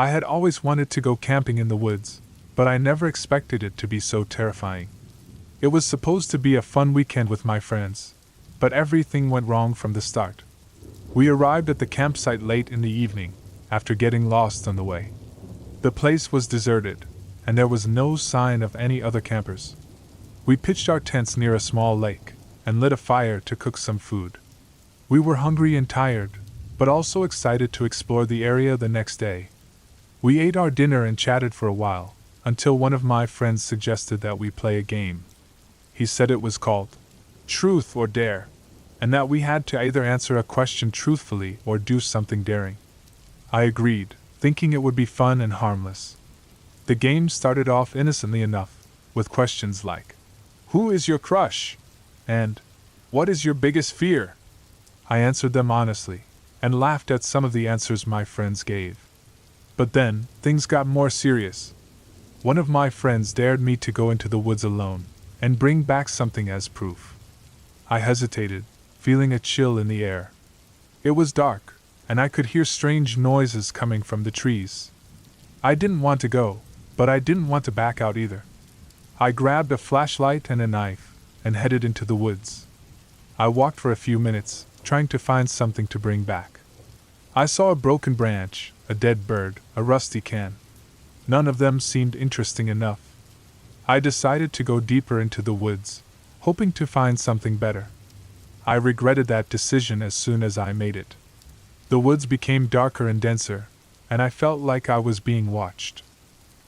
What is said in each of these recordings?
I had always wanted to go camping in the woods, but I never expected it to be so terrifying. It was supposed to be a fun weekend with my friends, but everything went wrong from the start. We arrived at the campsite late in the evening, after getting lost on the way. The place was deserted, and there was no sign of any other campers. We pitched our tents near a small lake, and lit a fire to cook some food. We were hungry and tired, but also excited to explore the area the next day. We ate our dinner and chatted for a while, until one of my friends suggested that we play a game. He said it was called Truth or Dare, and that we had to either answer a question truthfully or do something daring. I agreed, thinking it would be fun and harmless. The game started off innocently enough, with questions like, "Who is your crush?" and "What is your biggest fear?" I answered them honestly, and laughed at some of the answers my friends gave. But then, things got more serious. One of my friends dared me to go into the woods alone, and bring back something as proof. I hesitated, feeling a chill in the air. It was dark, and I could hear strange noises coming from the trees. I didn't want to go, but I didn't want to back out either. I grabbed a flashlight and a knife, and headed into the woods. I walked for a few minutes, trying to find something to bring back. I saw a broken branch, a dead bird, a rusty can. None of them seemed interesting enough. I decided to go deeper into the woods, hoping to find something better. I regretted that decision as soon as I made it. The woods became darker and denser, and I felt like I was being watched.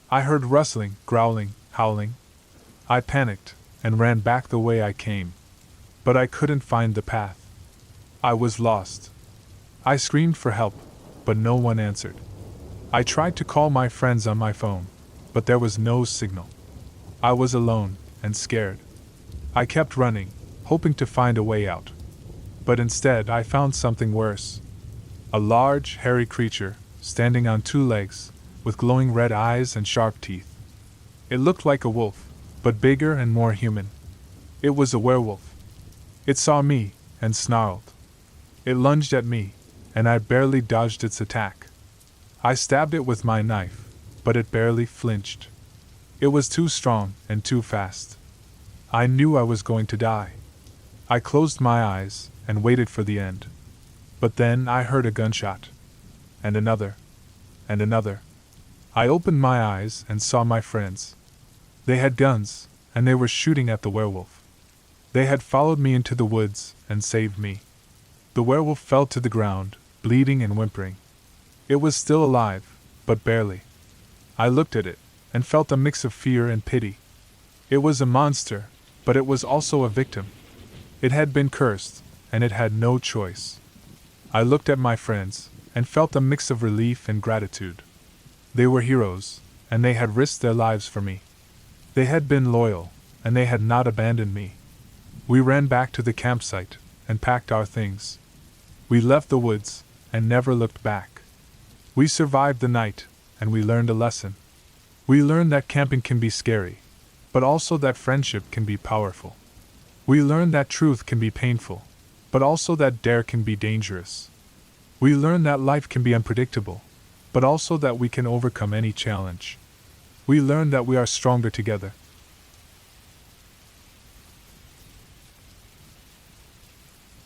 I heard rustling, growling, howling. I panicked, and ran back the way I came. But I couldn't find the path. I was lost. I screamed for help, but no one answered. I tried to call my friends on my phone, but there was no signal. I was alone, and scared. I kept running, hoping to find a way out. But instead I found something worse. A large, hairy creature, standing on two legs, with glowing red eyes and sharp teeth. It looked like a wolf, but bigger and more human. It was a werewolf. It saw me, and snarled. It lunged at me, and I barely dodged its attack. I stabbed it with my knife, but it barely flinched. It was too strong and too fast. I knew I was going to die. I closed my eyes and waited for the end. But then I heard a gunshot. And another. And another. I opened my eyes and saw my friends. They had guns, and they were shooting at the werewolf. They had followed me into the woods and saved me. The werewolf fell to the ground, bleeding and whimpering. It was still alive, but barely. I looked at it, and felt a mix of fear and pity. It was a monster, but it was also a victim. It had been cursed, and it had no choice. I looked at my friends, and felt a mix of relief and gratitude. They were heroes, and they had risked their lives for me. They had been loyal, and they had not abandoned me. We ran back to the campsite, and packed our things. We left the woods, and never looked back. We survived the night, and we learned a lesson. We learned that camping can be scary, but also that friendship can be powerful. We learned that truth can be painful, but also that dare can be dangerous. We learned that life can be unpredictable, but also that we can overcome any challenge. We learned that we are stronger together.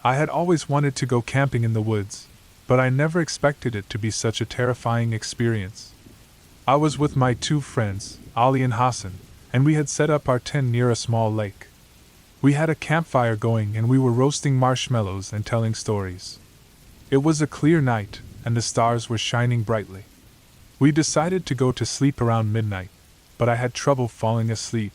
I had always wanted to go camping in the woods, but I never expected it to be such a terrifying experience. I was with my two friends, Ali and Hassan, and we had set up our tent near a small lake. We had a campfire going and we were roasting marshmallows and telling stories. It was a clear night, and the stars were shining brightly. We decided to go to sleep around midnight, but I had trouble falling asleep.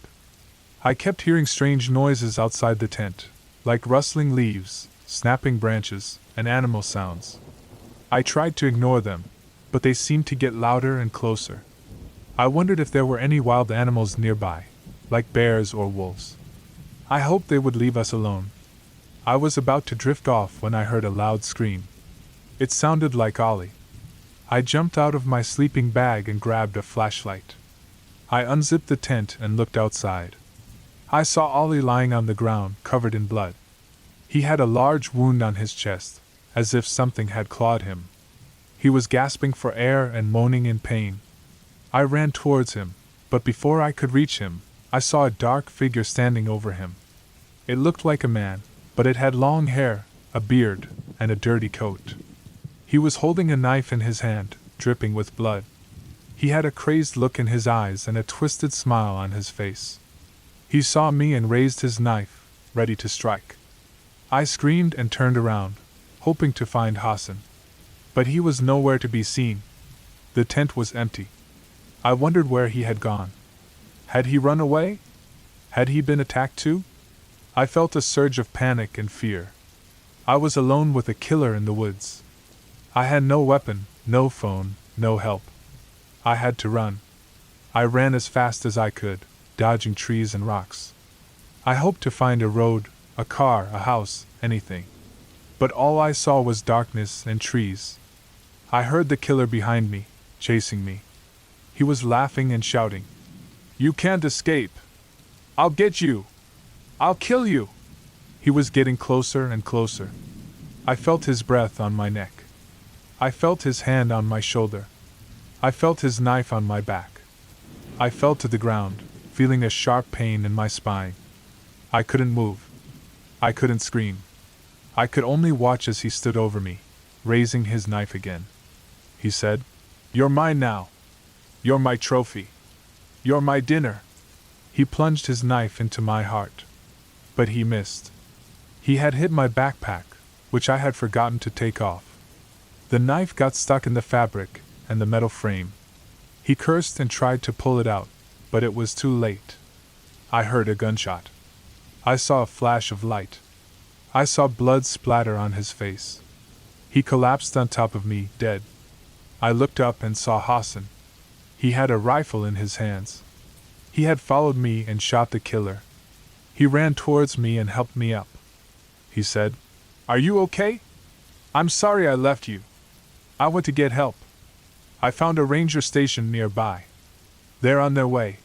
I kept hearing strange noises outside the tent, like rustling leaves, snapping branches, and animal sounds. I tried to ignore them, but they seemed to get louder and closer. I wondered if there were any wild animals nearby, like bears or wolves. I hoped they would leave us alone. I was about to drift off when I heard a loud scream. It sounded like Ollie. I jumped out of my sleeping bag and grabbed a flashlight. I unzipped the tent and looked outside. I saw Ollie lying on the ground, covered in blood. He had a large wound on his chest, as if something had clawed him. He was gasping for air and moaning in pain. I ran towards him, but before I could reach him, I saw a dark figure standing over him. It looked like a man, but it had long hair, a beard, and a dirty coat. He was holding a knife in his hand, dripping with blood. He had a crazed look in his eyes and a twisted smile on his face. He saw me and raised his knife, ready to strike. I screamed and turned around, hoping to find Hassan. But he was nowhere to be seen. The tent was empty. I wondered where he had gone. Had he run away? Had he been attacked too? I felt a surge of panic and fear. I was alone with a killer in the woods. I had no weapon, no phone, no help. I had to run. I ran as fast as I could, dodging trees and rocks. I hoped to find a road, a car, a house, anything. But all I saw was darkness and trees. I heard the killer behind me, chasing me. He was laughing and shouting, "You can't escape! I'll get you! I'll kill you!" He was getting closer and closer. I felt his breath on my neck. I felt his hand on my shoulder. I felt his knife on my back. I fell to the ground, feeling a sharp pain in my spine. I couldn't move. I couldn't scream. I could only watch as he stood over me, raising his knife again. He said, "You're mine now. You're my trophy. You're my dinner." He plunged his knife into my heart. But he missed. He had hit my backpack, which I had forgotten to take off. The knife got stuck in the fabric and the metal frame. He cursed and tried to pull it out, but it was too late. I heard a gunshot. I saw a flash of light. I saw blood splatter on his face. He collapsed on top of me, dead. I looked up and saw Hassan. He had a rifle in his hands. He had followed me and shot the killer. He ran towards me and helped me up. He said, "Are you okay? I'm sorry I left you. I went to get help. I found a ranger station nearby. They're on their way.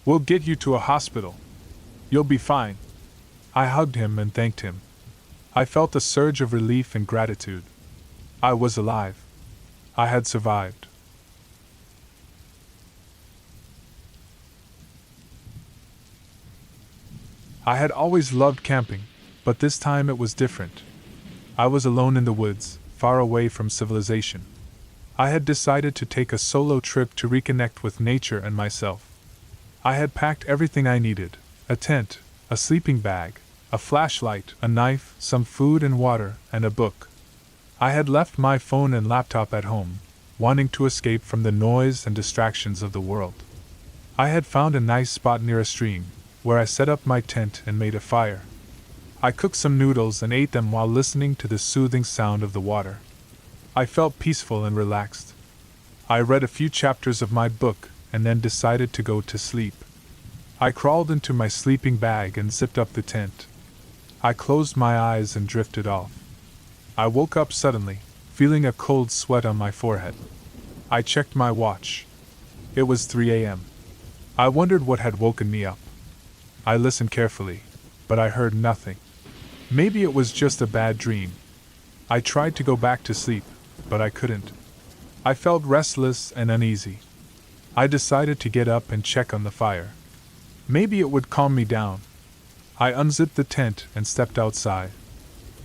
We'll get you to a hospital. You'll be fine." I hugged him and thanked him. I felt a surge of relief and gratitude. I was alive. I had survived. I had always loved camping, but this time it was different. I was alone in the woods, far away from civilization. I had decided to take a solo trip to reconnect with nature and myself. I had packed everything I needed: a tent, a sleeping bag, a flashlight, a knife, some food and water, and a book. I had left my phone and laptop at home, wanting to escape from the noise and distractions of the world. I had found a nice spot near a stream, where I set up my tent and made a fire. I cooked some noodles and ate them while listening to the soothing sound of the water. I felt peaceful and relaxed. I read a few chapters of my book and then decided to go to sleep. I crawled into my sleeping bag and zipped up the tent. I closed my eyes and drifted off. I woke up suddenly, feeling a cold sweat on my forehead. I checked my watch. It was 3 a.m. I wondered what had woken me up. I listened carefully, but I heard nothing. Maybe it was just a bad dream. I tried to go back to sleep, but I couldn't. I felt restless and uneasy. I decided to get up and check on the fire. Maybe it would calm me down. I unzipped the tent and stepped outside.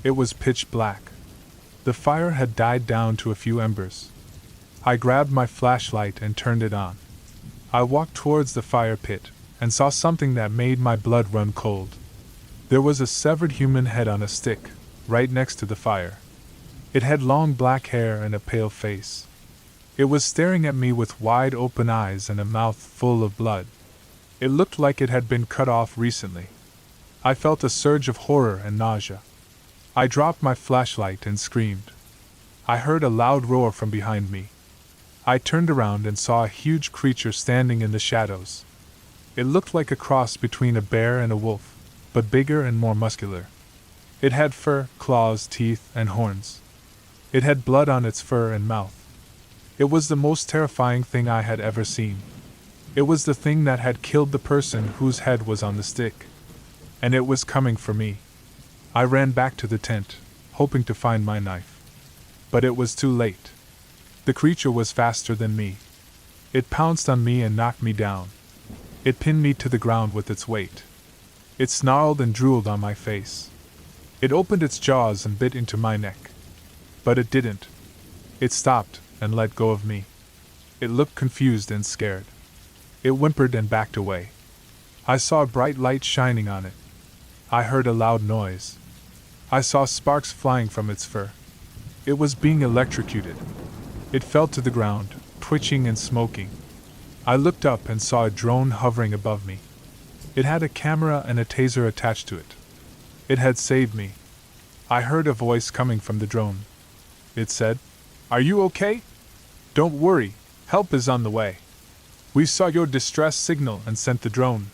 It was pitch black. The fire had died down to a few embers. I grabbed my flashlight and turned it on. I walked towards the fire pit and saw something that made my blood run cold. There was a severed human head on a stick, right next to the fire. It had long black hair and a pale face. It was staring at me with wide open eyes and a mouth full of blood. It looked like it had been cut off recently. I felt a surge of horror and nausea. I dropped my flashlight and screamed. I heard a loud roar from behind me. I turned around and saw a huge creature standing in the shadows. It looked like a cross between a bear and a wolf, but bigger and more muscular. It had fur, claws, teeth, and horns. It had blood on its fur and mouth. It was the most terrifying thing I had ever seen. It was the thing that had killed the person whose head was on the stick. And it was coming for me. I ran back to the tent, hoping to find my knife. But it was too late. The creature was faster than me. It pounced on me and knocked me down. It pinned me to the ground with its weight. It snarled and drooled on my face. It opened its jaws and bit into my neck. But it didn't. It stopped and let go of me. It looked confused and scared. It whimpered and backed away. I saw a bright light shining on it. I heard a loud noise. I saw sparks flying from its fur. It was being electrocuted. It fell to the ground, twitching and smoking. I looked up and saw a drone hovering above me. It had a camera and a taser attached to it. It had saved me. I heard a voice coming from the drone. It said, "Are you okay? Don't worry, help is on the way. We saw your distress signal and sent the drone.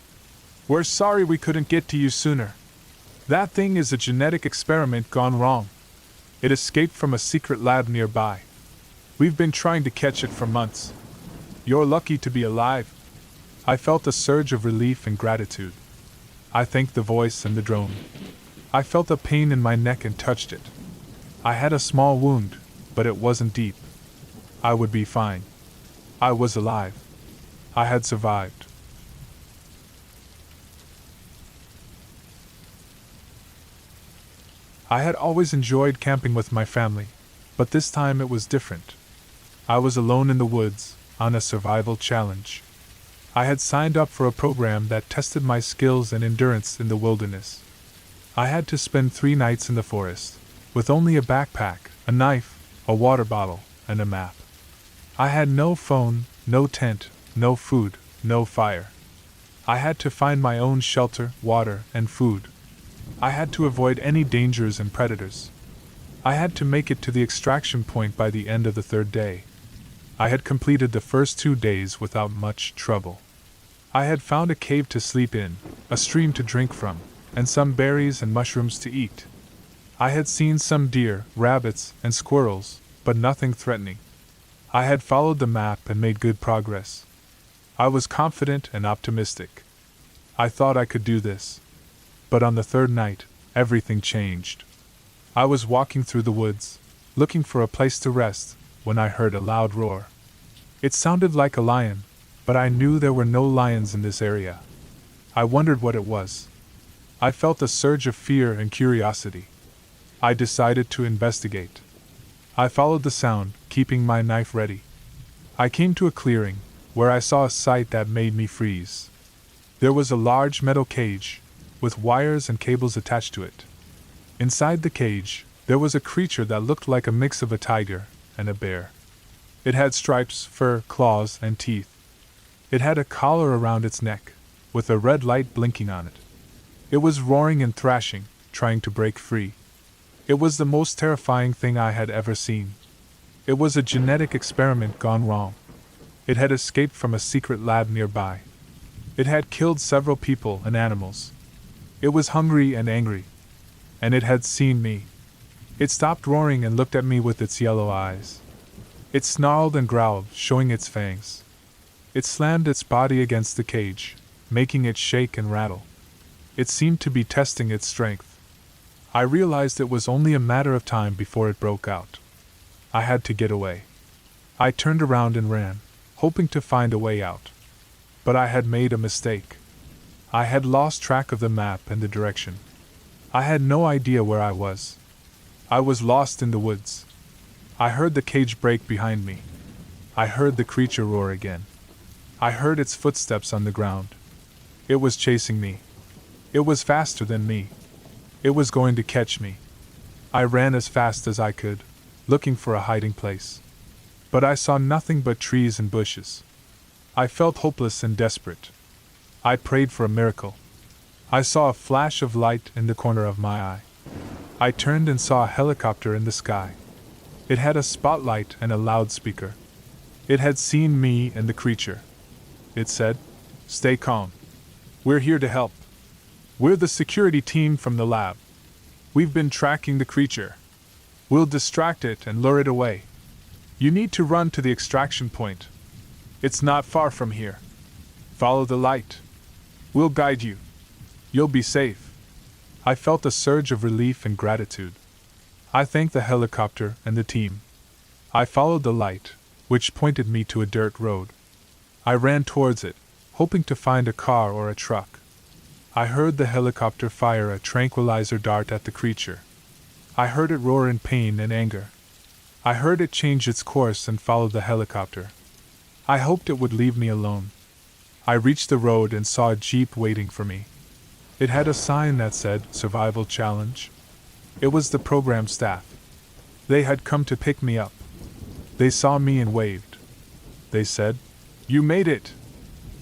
We're sorry we couldn't get to you sooner. That thing is a genetic experiment gone wrong. It escaped from a secret lab nearby. We've been trying to catch it for months. You're lucky to be alive." I felt a surge of relief and gratitude. I thanked the voice and the drone. I felt a pain in my neck and touched it. I had a small wound, but it wasn't deep. I would be fine. I was alive. I had survived. I had always enjoyed camping with my family, but this time it was different. I was alone in the woods, on a survival challenge. I had signed up for a program that tested my skills and endurance in the wilderness. I had to spend 3 nights in the forest, with only a backpack, a knife, a water bottle, and a map. I had no phone, no tent, no food, no fire. I had to find my own shelter, water, and food. I had to avoid any dangers and predators. I had to make it to the extraction point by the end of the 3rd day. I had completed the first 2 days without much trouble. I had found a cave to sleep in, a stream to drink from, and some berries and mushrooms to eat. I had seen some deer, rabbits, and squirrels, but nothing threatening. I had followed the map and made good progress. I was confident and optimistic. I thought I could do this. But on the 3rd night, everything changed. I was walking through the woods, looking for a place to rest, when I heard a loud roar. It sounded like a lion, but I knew there were no lions in this area. I wondered what it was. I felt a surge of fear and curiosity. I decided to investigate. I followed the sound, keeping my knife ready. I came to a clearing, where I saw a sight that made me freeze. There was a large metal cage, with wires and cables attached to it. Inside the cage, there was a creature that looked like a mix of a tiger and a bear. It had stripes, fur, claws, and teeth. It had a collar around its neck, with a red light blinking on it. It was roaring and thrashing, trying to break free. It was the most terrifying thing I had ever seen. It was a genetic experiment gone wrong. It had escaped from a secret lab nearby. It had killed several people and animals. It was hungry and angry. And it had seen me. It stopped roaring and looked at me with its yellow eyes. It snarled and growled, showing its fangs. It slammed its body against the cage, making it shake and rattle. It seemed to be testing its strength. I realized it was only a matter of time before it broke out. I had to get away. I turned around and ran, hoping to find a way out. But I had made a mistake. I had lost track of the map and the direction. I had no idea where I was. I was lost in the woods. I heard the cage break behind me. I heard the creature roar again. I heard its footsteps on the ground. It was chasing me. It was faster than me. It was going to catch me. I ran as fast as I could, looking for a hiding place. But I saw nothing but trees and bushes. I felt hopeless and desperate. I prayed for a miracle. I saw a flash of light in the corner of my eye. I turned and saw a helicopter in the sky. It had a spotlight and a loudspeaker. It had seen me and the creature. It said, "Stay calm. We're here to help. We're the security team from the lab. We've been tracking the creature. We'll distract it and lure it away. You need to run to the extraction point. It's not far from here. Follow the light. We'll guide you. You'll be safe." I felt a surge of relief and gratitude. I thanked the helicopter and the team. I followed the light, which pointed me to a dirt road. I ran towards it, hoping to find a car or a truck. I heard the helicopter fire a tranquilizer dart at the creature. I heard it roar in pain and anger. I heard it change its course and follow the helicopter. I hoped it would leave me alone. I reached the road and saw a jeep waiting for me. It had a sign that said, "Survival Challenge." It was the program staff. They had come to pick me up. They saw me and waved. They said, "You made it!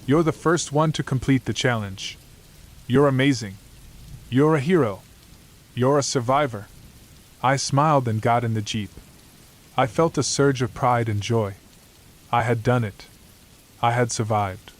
You're the first one to complete the challenge. You're amazing. You're a hero. You're a survivor." I smiled and got in the jeep. I felt a surge of pride and joy. I had done it. I had survived.